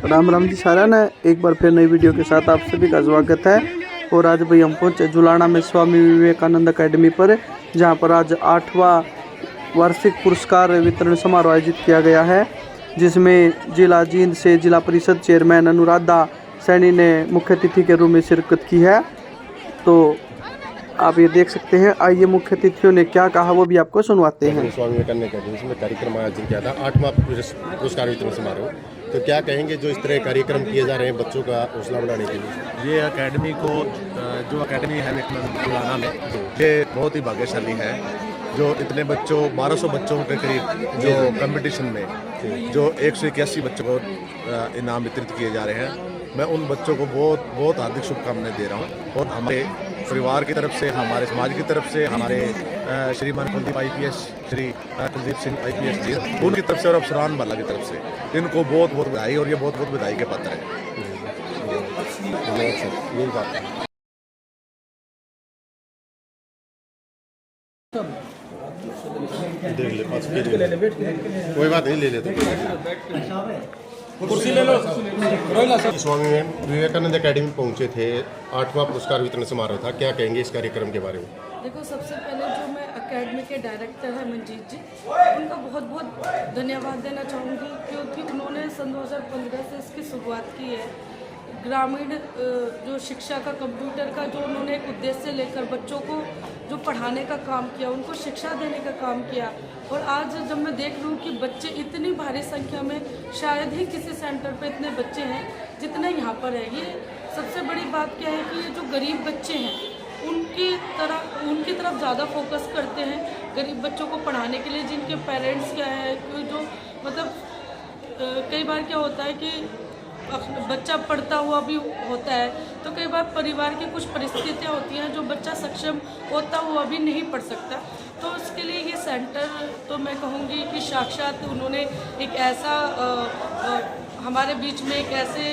राम राम जी सारा ने एक बार फिर नई वीडियो के साथ आप सभी का स्वागत है। और आज भाई हम पहुंचे जुलाना में स्वामी विवेकानंद अकेडमी पर, जहां पर आज 8वां वार्षिक पुरस्कार वितरण समारोह आयोजित किया गया है, जिसमें जिला जींद से जिला परिषद चेयरमैन अनुराधा सैनी ने मुख्य अतिथि के रूप में शिरकत की है। तो आप ये देख सकते हैं। आइए मुख्य अतिथियों ने क्या कहा वो भी आपको सुनवाते हैं। स्वामी विवेकानंद अकेडमी में कार्यक्रम आयोजन किया था 8वां पुरस्कार वितरण समारोह। तो क्या कहेंगे जो इस तरह कार्यक्रम किए जा रहे हैं बच्चों का हौसला बढ़ाने के लिए? ये अकेडमी को जो अकेडमी है जुलाना में, ये बहुत ही भाग्यशाली है जो इतने बच्चों 1200 बच्चों के करीब जो कंपटीशन में जो 181 बच्चों को इनाम वितरित किए जा रहे हैं। मैं उन बच्चों को बहुत बहुत हार्दिक शुभकामनाएं दे रहा हूँ। और हमारे परिवार की तरफ से, हमारे समाज की तरफ से, हमारे श्रीमान कुलदीप IPS, श्री कुलदीप सिंह IPS जी, उनकी तरफ से और अफसरान वाला की तरफ से इनको बहुत बहुत बधाई। और ये बहुत बहुत बधाई के पात्र है। देख ले, कोई बात नहीं, ले लेते कुर्सी ले लो। स्वामी विवेकानंद अकेडमी पहुंचे थे, 8वां पुरस्कार वितरण समारोह था। क्या कहेंगे इस कार्यक्रम के बारे में? देखो, सबसे पहले जो मैं अकेडमी के डायरेक्टर हैं मंजीत जी, उनका बहुत बहुत धन्यवाद देना चाहूँगी, क्योंकि उन्होंने सन 2015 से इसकी शुरुआत की है। ग्रामीण जो शिक्षा का, कंप्यूटर का जो उन्होंने एक उद्देश्य लेकर बच्चों को जो पढ़ाने का काम किया, उनको शिक्षा देने का काम किया। और आज जब मैं देख रही हूँ कि बच्चे इतनी भारी संख्या में, शायद ही किसी सेंटर पे इतने बच्चे हैं जितने यहाँ पर है। ये सबसे बड़ी बात क्या है कि ये जो गरीब बच्चे हैं उनकी तरफ ज़्यादा फोकस करते हैं। गरीब बच्चों को पढ़ाने के लिए जिनके पेरेंट्स क्या है, कोई जो मतलब कई बार क्या होता है कि बच्चा पढ़ता हुआ भी होता है, तो कई बार परिवार की कुछ परिस्थितियाँ होती हैं जो बच्चा सक्षम होता हुआ भी नहीं पढ़ सकता। तो इसके लिए ये सेंटर, तो मैं कहूँगी कि साक्षात उन्होंने एक ऐसा हमारे बीच में एक ऐसे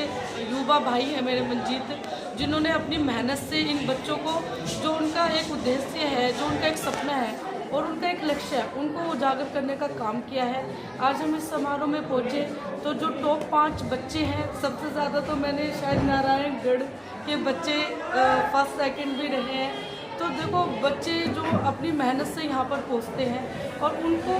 युवा भाई है मेरे मंजीत, जिन्होंने अपनी मेहनत से इन बच्चों को, जो उनका एक उद्देश्य है, जो उनका एक सपना है और उनका एक लक्ष्य है, उनको उजागर करने का काम किया है। आज हम इस समारोह में पहुँचे तो जो टॉप 5 बच्चे हैं, सबसे ज़्यादा तो मैंने शायद नारायणगढ़ के बच्चे फर्स्ट सेकंड भी रहे हैं। तो देखो, बच्चे जो अपनी मेहनत से यहाँ पर पहुँचते हैं और उनको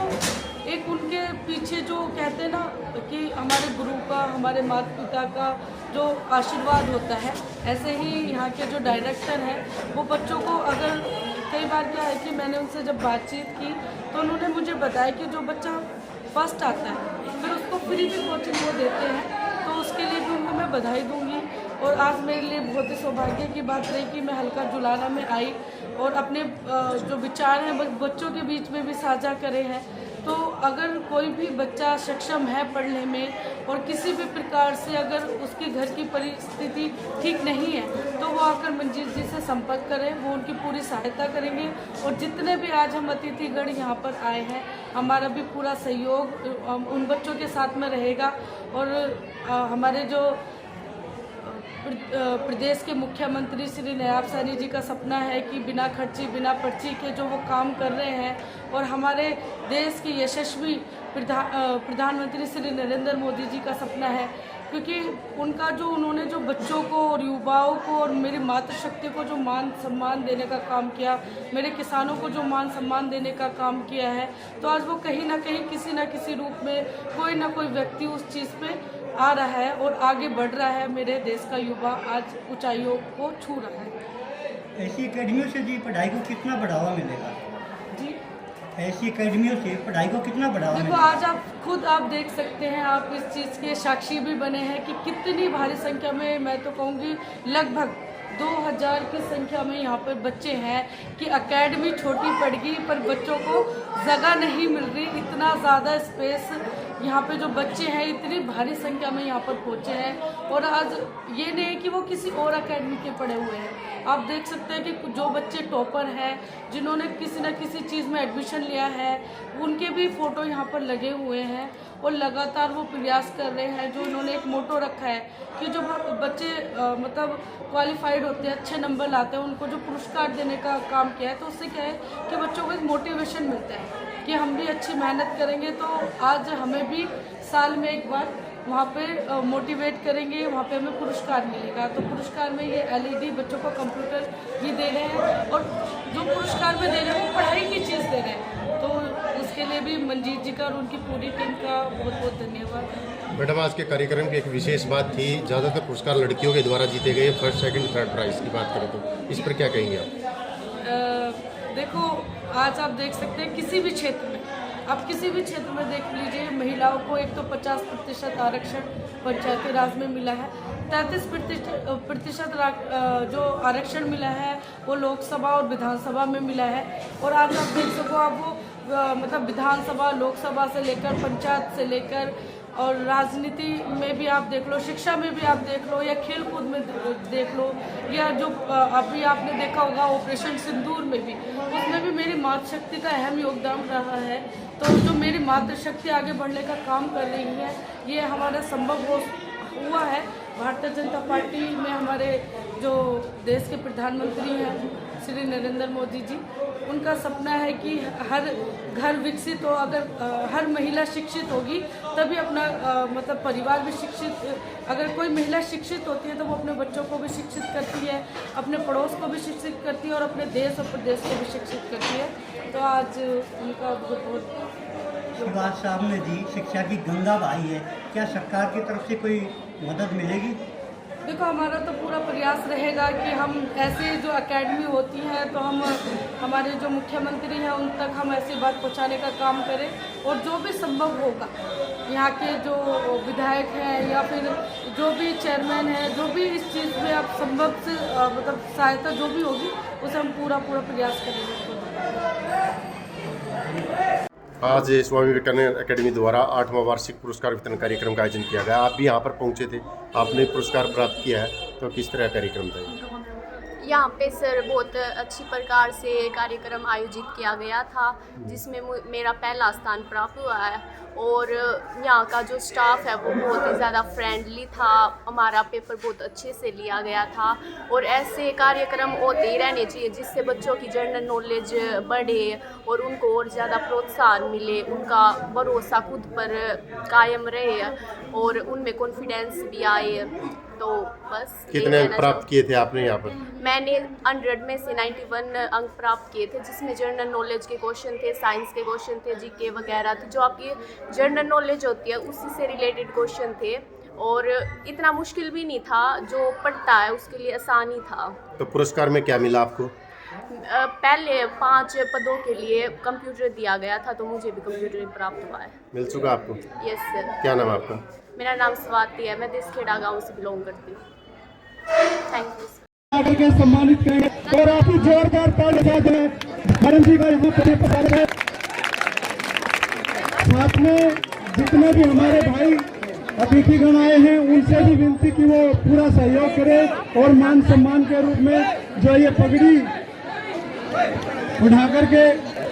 एक उनके पीछे जो कहते हैं ना कि हमारे गुरु का, हमारे माता पिता का जो आशीर्वाद होता है, ऐसे ही यहाँ के जो डायरेक्टर हैं वो बच्चों को, अगर कई बार क्या है कि मैंने उनसे जब बातचीत की तो उन्होंने मुझे बताया कि जो बच्चा फर्स्ट आता है फिर उसको फ्री की कोचिंग वो देते हैं। तो उसके लिए भी उनको मैं बधाई दूंगी। और आज मेरे लिए बहुत ही सौभाग्य की बात रही कि मैं हल्का जुलाना में आई और अपने जो विचार हैं बच्चों के बीच में भी साझा करे हैं। तो अगर कोई भी बच्चा सक्षम है पढ़ने में और किसी भी प्रकार से अगर उसके घर की परिस्थिति ठीक नहीं है, तो वो आकर मंजीत जी से संपर्क करें, वो उनकी पूरी सहायता करेंगे। और जितने भी आज हम अतिथिगण यहाँ पर आए हैं, हमारा भी पूरा सहयोग उन बच्चों के साथ में रहेगा। और हमारे जो प्रदेश के मुख्यमंत्री श्री नायब सैनी जी का सपना है कि बिना खर्ची, बिना पर्ची के जो वो काम कर रहे हैं, और हमारे देश के यशस्वी प्रधानमंत्री श्री नरेंद्र मोदी जी का सपना है, क्योंकि उनका जो उन्होंने जो बच्चों को और युवाओं को और मेरी मातृशक्ति को जो मान सम्मान देने का काम किया, मेरे किसानों को जो मान सम्मान देने का काम किया है, तो आज वो कहीं ना कहीं किसी न किसी रूप में कोई ना कोई व्यक्ति उस चीज़ पे आ रहा है और आगे बढ़ रहा है। मेरे देश का युवा आज ऊंचाइयों को छू रहा है। ऐसी एकेडमियों से जी पढ़ाई को कितना बढ़ावा मिलेगा? जी, ऐसी एकेडमियों से पढ़ाई को कितना बढ़ावा देखो, मिलेगा? आज आप खुद आप देख सकते हैं, आप इस चीज़ के साक्षी भी बने हैं कि कितनी भारी संख्या में, मैं तो कहूँगी लगभग 2000 की संख्या में यहाँ पर बच्चे हैं कि एकेडमी छोटी पड़ गई पर बच्चों को जगह नहीं मिल रही। इतना ज़्यादा स्पेस यहाँ पे जो बच्चे हैं इतनी भारी संख्या में यहाँ पर पहुँचे हैं। और आज ये नहीं है कि वो किसी और एकेडमी के पढ़े हुए हैं। आप देख सकते हैं कि जो बच्चे टॉपर हैं, जिन्होंने किसी न किसी चीज़ में एडमिशन लिया है, उनके भी फ़ोटो यहाँ पर लगे हुए हैं और लगातार वो प्रयास कर रहे हैं। जो उन्होंने एक मोटो रखा है कि जो बच्चे मतलब क्वालिफाइड होते हैं, अच्छे नंबर लाते हैं, उनको जो पुरस्कार देने का काम किया है, तो उससे क्या है कि बच्चों को एक मोटिवेशन मिलता है कि हम भी अच्छी मेहनत करेंगे तो आज हमें भी साल में एक बार वहाँ पे मोटिवेट करेंगे, वहाँ पे हमें पुरस्कार मिलेगा। तो पुरस्कार में ये LED बच्चों को कंप्यूटर भी दे रहे हैं, और जो पुरस्कार में दे रहे हैं वो पढ़ाई की चीज़ दे रहे हैं। तो उसके लिए भी मंजीत जी का और उनकी पूरी टीम का बहुत बहुत धन्यवाद। मैडम, आज के कार्यक्रम की एक विशेष बात थी, ज़्यादातर पुरस्कार लड़कियों के द्वारा जीते गए, फर्स्ट सेकंड थर्ड प्राइज की बात करें तो इस पर क्या कहेंगे आप? देखो, आज आप देख सकते हैं किसी भी क्षेत्र में, आप किसी भी क्षेत्र में देख लीजिए, महिलाओं को एक तो 50% आरक्षण पंचायती राज में मिला है, 33% जो आरक्षण मिला है वो लोकसभा और विधानसभा में मिला है। और आज आप देख सको, आप वो मतलब विधानसभा, लोकसभा से लेकर पंचायत से लेकर और राजनीति में भी आप देख लो, शिक्षा में भी आप देख लो, या खेल कूद में देख लो, या जो अभी आपने देखा होगा ऑपरेशन सिंदूर में भी, उसमें भी मेरी मातृशक्ति का अहम योगदान रहा है। तो जो मेरी मातृशक्ति आगे बढ़ने का काम कर रही है, ये हमारा संभव हुआ है। भारतीय जनता पार्टी में हमारे जो देश के प्रधानमंत्री हैं श्री नरेंद्र मोदी जी, उनका सपना है कि हर घर विकसित हो, अगर हर महिला शिक्षित होगी तभी अपना मतलब परिवार भी शिक्षित, अगर कोई महिला शिक्षित होती है तो वो अपने बच्चों को भी शिक्षित करती है, अपने पड़ोस को भी शिक्षित करती है और अपने देश और प्रदेश को भी शिक्षित करती है। तो आज उनका बहुत बहुत शिवराज साहब ने दी, शिक्षा की गंगा बहाई है, क्या सरकार की तरफ से कोई मदद मिलेगी? देखो, हमारा तो पूरा प्रयास रहेगा कि हम ऐसे जो एकेडमी होती हैं तो हम हमारे जो मुख्यमंत्री हैं उन तक हम ऐसी बात पहुंचाने का काम करें, और जो भी संभव होगा, यहाँ के जो विधायक हैं या फिर जो भी चेयरमैन हैं, जो भी इस चीज़ में आप संभव से मतलब सहायता जो भी होगी उसे हम पूरा प्रयास करेंगे। आज स्वामी विवेकानंद अकेडमी द्वारा 8वां वार्षिक पुरस्कार वितरण कार्यक्रम का आयोजन किया गया। आप भी यहाँ पर पहुँचे थे, आपने पुरस्कार प्राप्त किया है, तो किस तरह कार्यक्रम था? यहाँ पे सर बहुत अच्छी प्रकार से कार्यक्रम आयोजित किया गया था, जिसमें मेरा पहला स्थान प्राप्त हुआ है। और यहाँ का जो स्टाफ है वो बहुत ही ज़्यादा फ्रेंडली था, हमारा पेपर बहुत अच्छे से लिया गया था। और ऐसे कार्यक्रम होते ही रहने चाहिए जिससे बच्चों की जनरल नॉलेज बढ़े और उनको और ज़्यादा प्रोत्साहन मिले, उनका भरोसा खुद पर कायम रहे और उनमें कॉन्फिडेंस भी आए। तो बस कितने अंक प्राप्त किए थे आपने यहाँ पर? मैंने 100 में से 91 अंक प्राप्त किए थे, जिसमें जनरल नॉलेज के क्वेश्चन थे, साइंस के क्वेश्चन थे, जीके वगैरह थे, जो आपकी जनरल नॉलेज होती है उसी से रिलेटेड क्वेश्चन थे। और इतना मुश्किल भी नहीं था, जो पढ़ता है उसके लिए आसान ही था। तो पुरस्कार में क्या मिला आपको? पहले 5 पदों के लिए कंप्यूटर दिया गया था, तो मुझे भी कंप्यूटर प्राप्त हुआ है। मिल चुका आपको? Yes sir. क्या नाम है आपका? मेरा नाम स्वाति है, मैं देसखेड़ा गांव से बिलोंग करती हूँ। Thank you. के सम्मानित करेंगे और आप जोरदार ताली बजाते हैं। करण जी का यहाँ पर पधारे हैं। साथ में जितने भी हमारे भाई अतिथिगण आए हैं उनसे भी विनती कि वो पूरा सहयोग करें और मान सम्मान के रूप में जो ये पगड़ी उठा करके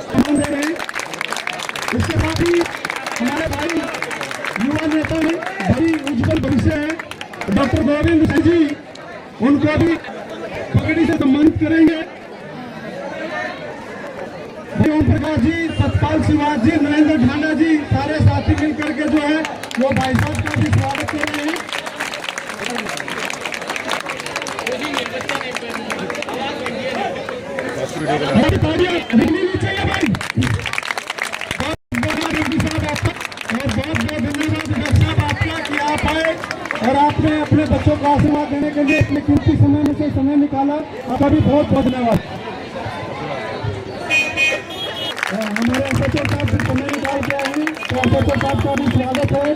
सम्मान दे रहे हैं। इसके साथ ही हमारे भाई युवा नेता हैं, बड़ी उज्जवल भविष्य है, डॉक्टर गोविंद सिंह जी, उनको भी पगड़ी से सम्मानित करेंगे। ओम प्रकाश जी, सतपाल शिवाज जी, नरेंद्र ढांडा जी, सारे साथी मिलकर के जो है वो भाई साहब का भी स्वागत कर रहे हैं। नहीं चाहिए भाई। बहुत बहुत रेड्डी साहब आपका और बहुत बहुत धन्यवाद डॉक्टर साहब आपका कि आप आए और आपने अपने बच्चों को आशीर्वाद देने के लिए अपने कीमती समय में से समय निकाला। आपका भी बहुत बहुत धन्यवाद। हमारे एसएचओ साहब भी समय निकाल के आए हैं, तो एसएचओ साहब का भी स्वागत है।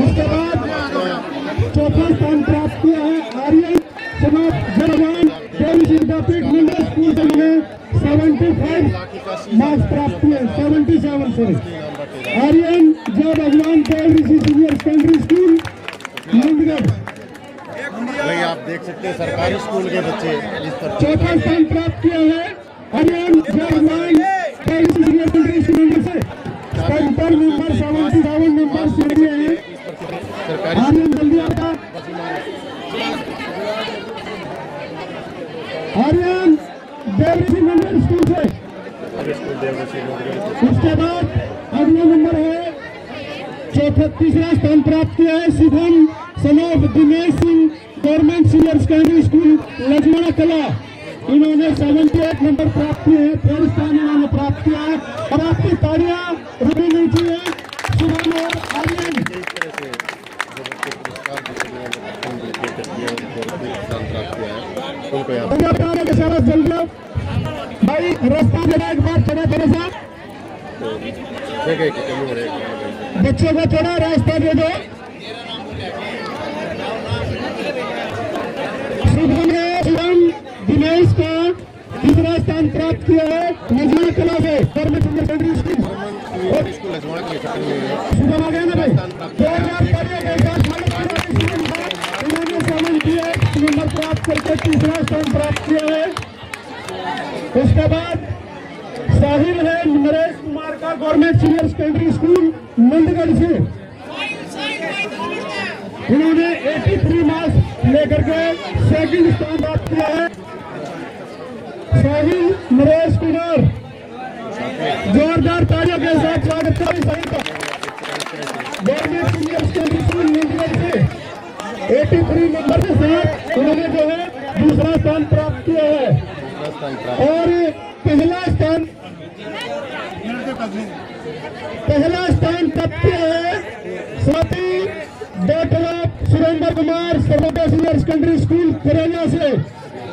उसके बाद चौथा स्थान प्राप्त किया है आर्यन समाज जवान देवी विद्यापीठ मिडिल स्कूल से उन्हें 75 मार्क्स प्राप्त हुए, 77 सॉरी। आर्यन जय भगवान देवी सीनियर सेकेंडरी स्कूल नंदगढ़। वही आप देख सकते हैं सरकारी स्कूल के बच्चे इस तरह चौथा स्थान प्राप्त किया है आर्यन जय भगवान देवी सीनियर सेकेंडरी स्कूल से। सेंटर नंबर 77 नंबर से दिए हैं। सरकारी आर्यन जल्दी आता। आर्यन देवी मिडिल स्कूल से। उसके बाद अगला नंबर है तीसरा स्थान प्राप्त किया है Shubham son of Dinesh Singh government senior secondary school Lakshmana Kala. इन्होंने 78 नंबर प्राप्त किए हैं, थर्ड स्थान इन्होंने प्राप्त किया है। और आपकी तालियां रुकी नहीं चाहिए शुभम और आर्यन। भाई रास्ता देना एक बार थोड़ा थोड़ा सा बच्चों को थोड़ा रास्ता दे दो। शुभम दिनेश का तीसरा स्थान प्राप्त किया है लक्ष्मण कला से government senior secondary school. Shubham आ गया ना भाई, 78 नंबर प्राप्त करके तीसरा स्थान प्राप्त किया है। उसके बाद साहिल है नरेश कुमार का government senior secondary school Nandgarh से। इन्होंने 83 मार्क्स लेकर के सेकंड स्थान प्राप्त किया है। साहिल नरेश कुमार, जोरदार तालियों के साथ स्वागत करें साहिल का। Government senior secondary school Nandgarh से 83 नंबर के साथ उन्होंने जो है दूसरा स्थान प्राप्त किया है। और पहला स्थान प्राप्त किया है Swati doctor Surendra Kumar Sarvodaya senior secondary school करेला से।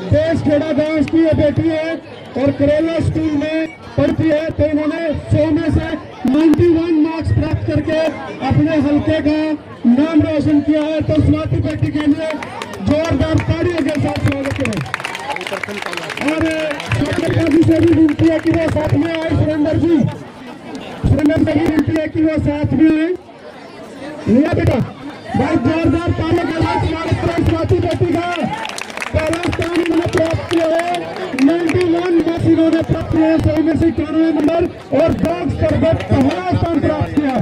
देश खेड़ा गांव की ये बेटी है और करेला स्कूल में पढ़ती है, तो इन्होंने 100 में से 91 मार्क्स प्राप्त करके अपने हल्के का नाम रोशन किया है। तो स्वाति बेटी के लिए जोरदार तालियों के साथ स्वागत करें। और सुरेंद्र जी से भी विनती है कि वो साथ में आए। सुरेंद्र जी से भी विनती है कि वो साथ में आए। लिया बेटा भाई, जोरदार तालियों के साथ स्वागत करें स्वाति बेटी का। पहला स्थान इन्होंने प्राप्त किया है, 91 मार्क्स इन्होंने प्राप्त किए हैं, 100 में से 91 नंबर। और डॉग स्तर पर पहला स्थान प्राप्त किया।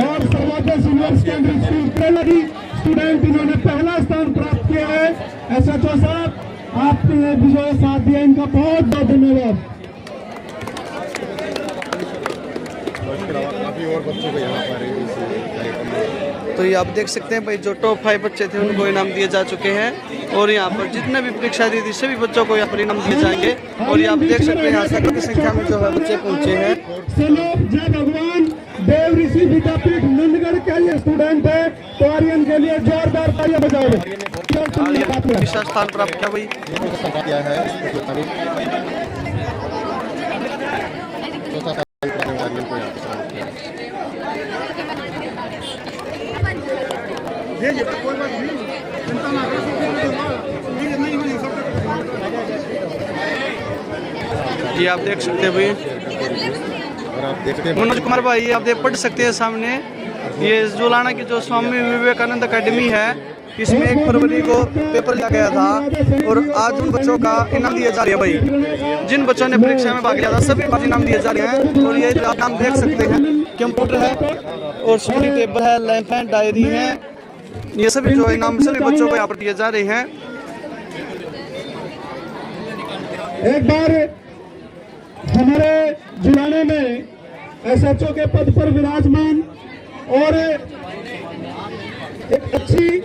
और सर्वोदय सीनियर सेकेंडरी स्कूल करेला की स्टूडेंट इन्होंने पहला स्थान प्राप्त किया है। SHO साहब आपने विजय साथ दिया, इनका बहुत बहुत धन्यवाद। काफी और बच्चों को यहाँ पर तो ये आप देख सकते हैं भाई, जो टॉप 5 बच्चे थे उनको इनाम दिए जा चुके हैं। और यहाँ पर जितने भी परीक्षा दी थी सभी बच्चों को यहाँ पर इनाम दिए जाएंगे। और ये आप देख सकते हैं यहाँ सैकड़ों की संख्या में जो है बच्चे पहुँचे हैं। सलोप जय भगवान देव ऋषि विद्यापीठ नंदगढ़ का ये स्टूडेंट है, तो आर्यन के लिए जोरदार तालियां बजाओ। तीसरा स्थान प्राप्त किया भाई। ये आप देख सकते हैं भाई, मनोज कुमार भाई, आप देख पढ़ सकते हैं सामने। ये जुलाना की जो स्वामी विवेकानंद अकेडमी है, इसमें 1 फरवरी को पेपर लिया गया था और आज उन बच्चों का इनाम दिए जा रहे हैं भाई। जिन बच्चों ने परीक्षा में भाग लिया था सभी को इनाम दिए जा रहे हैं। और ये आप नाम देख सकते हैं, कंप्यूटर है और स्टडी टेबल है, लैंप है, डायरी है, ये सभी जो इनाम सभी बच्चों को यहाँ पर दिए जा रहे हैं। एक बार हमारे जुलाने में SHO के पद पर विराजमान और एक अच्छी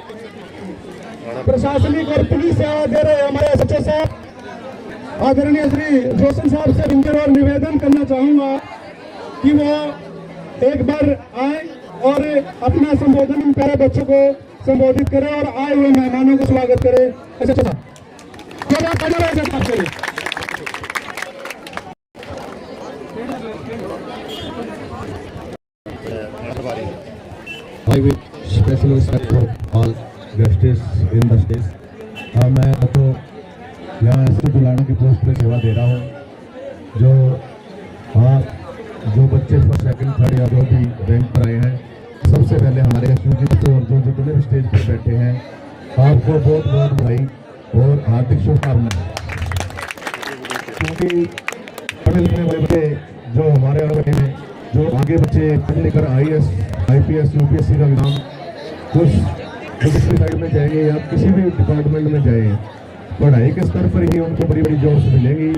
प्रशासनिक और पुलिस सेवा दे रहे हमारे SHO साहब आदरणीय श्री रोशन साहब से विनती और निवेदन करना चाहूंगा कि वो एक बार आए और अपना संबोधन इन प्यारे बच्चों को संबोधित करें और आए हुए मेहमानों को स्वागत करें। SHO साहब I with special respect for all guests in the stage. मैं तो यहाँ ऐसे जुलाना की पोस्ट पे सेवा दे रहा हूँ। जो बच्चे फर्स्ट सेकंड थर्ड या जो भी रैंक पर आए हैं, सबसे पहले हमारे SHO के बच्चे और जो जितने भी स्टेज पर बैठे हैं, आपको बहुत बहुत बधाई और हार्दिक शुभकामनाएं। क्योंकि पढ़े लिखने वाले बच्चे जो हमारे यहाँ में जो आगे बच्चे पढ़ लिखकर IAS IPS UPSC का एग्जाम कुछ दूसरी साइड में जाएंगे या किसी भी डिपार्टमेंट में जाएंगे, पढ़ाई के स्तर पर ही उनको बड़ी बड़ी जॉब्स मिलेंगी।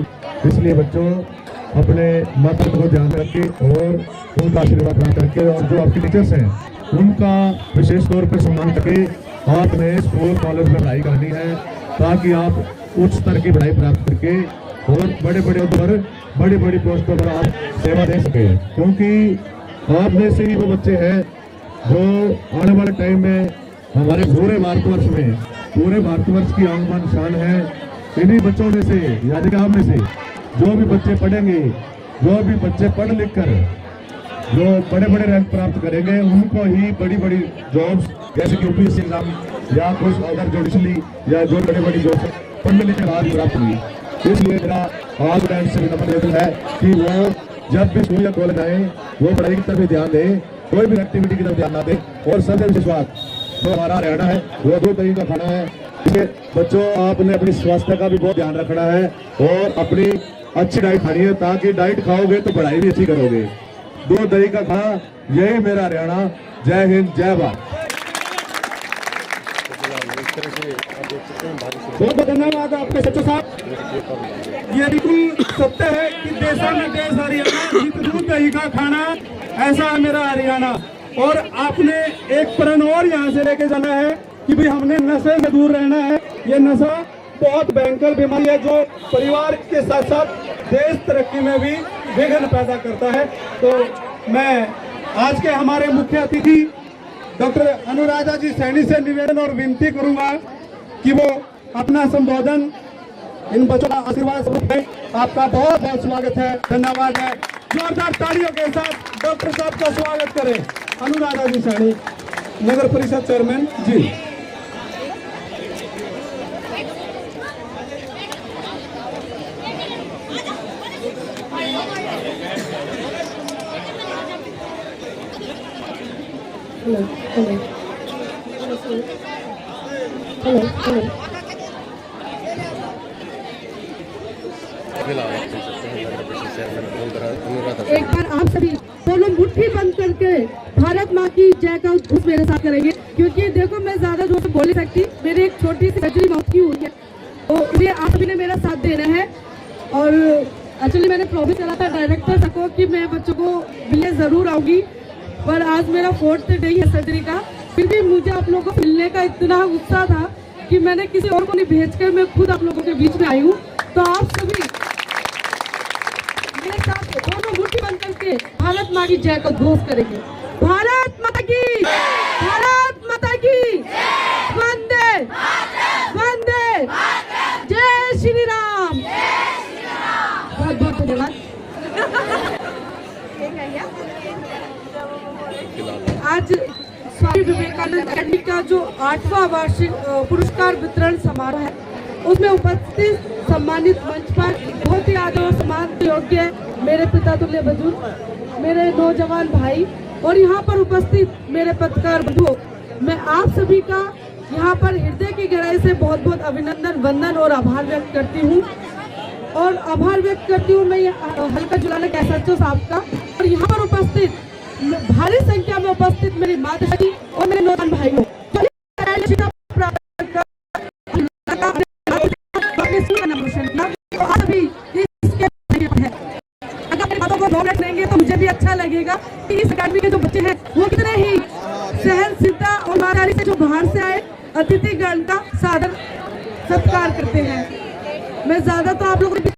इसलिए बच्चों अपने माता को ध्यान में रखे और उनका आशीर्वाद प्राप्त करके, और जो आपके टीचर्स हैं उनका विशेष तौर पर सम्मान करके आपने स्कूल कॉलेज में पढ़ाई करनी है, ताकि आप उच्च स्तर की पढ़ाई प्राप्त करके और बड़े बड़े पर बड़ी बड़ी पोस्टों पर आप सेवा दे सके। क्योंकि आप में से ही वो बच्चे हैं जो आने वाले टाइम में हमारे पूरे भारतवर्ष की आन बान शान है। इन्हीं बच्चों में से, यानी कि आप में से जो भी बच्चे पढ़ेंगे, जो भी बच्चे पढ़ लिख कर जो बड़े बड़े रैंक प्राप्त करेंगे, उनको ही बड़ी बड़ी जॉब्स जैसे कि यूपीएससी एग्जाम या कुछ अदर जुडिशली या जो बड़ी बड़ी जॉब्स पढ़ने लिखने बाद प्राप्त हुई। इसलिए मेरा ऑल स्टूडेंट से निवेदन है कि वो जब भी स्कूल या कॉलेज आए वो पढ़ाई की तरफ ध्यान दें, कोई भी एक्टिविटी की तरफ ध्यान ना दें। और सबसे विश्वास जो हमारा हरियाणा है वो 2 तरह का खाना है। इसलिए बच्चों आपने अपनी स्वास्थ्य का भी बहुत ध्यान रखना है और अपनी अच्छी डाइट खानी है, ताकि डाइट खाओगे तो पढ़ाई भी अच्छी करोगे। 2 तरह का खाना, यही मेरा हरियाणा। जय हिंद, जय भारत। बहुत बहुत धन्यवाद आपके सचिव साहब। ये बिल्कुल सत्य है कि देशा में देश हरियाणा, जित दूध दही का खाना, ऐसा है मेरा हरियाणा। और आपने एक प्रण और यहाँ से लेके जाना है कि भाई हमने नशे से दूर रहना है। ये नशा बहुत भयंकर बीमारी है जो परिवार के साथ साथ देश तरक्की में भी विघ्न पैदा करता है। तो मैं आज के हमारे मुख्य अतिथि डॉक्टर अनुराधा जी सैनी से निवेदन और विनती करूंगा कि वो अपना संबोधन इन बच्चों का आशीर्वाद स्वरूप है। आपका बहुत बहुत स्वागत है, धन्यवाद है। जोरदार तालियों के साथ डॉक्टर साहब का स्वागत करें। अनुराधा जी सैनी, नगर परिषद चेयरमैन जी। एक बार आप सभी दोनों मुट्ठी बंद करके भारत माँ की जय का उद्घोष मेरे साथ करेंगे, क्योंकि देखो मैं ज्यादा जोर से बोल नहीं सकती, मेरी एक छोटी सी सर्जरी मौत की हुई है, तो इसलिए आप सभी ने मेरा साथ देना है। और एक्चुअली मैंने प्रॉमिस करा था डायरेक्टर को कि मैं बच्चों को मिलने जरूर आऊंगी, पर आज मेरा 4th डे है सर्जरी का। फिर भी मुझे आप लोगों को मिलने का इतना उत्साह था कि मैंने किसी और को नहीं भेजकर मैं खुद आप लोगों के बीच में आई हूँ। तो आप सभी मेरे साथ दोनों मुट्ठी बंद करके भारत माँ की जय को घोष करेंगे। भारत माता की, भारत माता की, वंदे वंदे, जय श्री राम। बहुत बहुत धन्यवाद। आज स्वामी विवेकानंद अकेडमी का जो 8वां वार्षिक पुरस्कार वितरण समारोह है, उसमें उपस्थित सम्मानित मंच पर बहुत ही आदर और सम्मान योग्य मेरे पिता तुल्य बुजुर्ग, मेरे नौजवान भाई और यहाँ पर उपस्थित मेरे पत्रकार बंधुओं, मैं आप सभी का यहाँ पर हृदय की गहराई से बहुत बहुत अभिनंदन, वंदन और आभार व्यक्त करती हूँ। और आभार व्यक्त करती हूँ मैं हल्का जुलाना के SHO साहब का, और यहाँ पर उपस्थित भारी संख्या में उपस्थित मेरी माता जी और मेरे नौजवान भाइयों, तो मुझे भी अच्छा लगेगा कि इस अकेडमी के जो बच्चे हैं वो कितने ही सहनशीलता और ईमानदारी से जो बाहर से आए अतिथिगण का सादर सत्कार करते हैं। मैं ज्यादा तो आप लोगों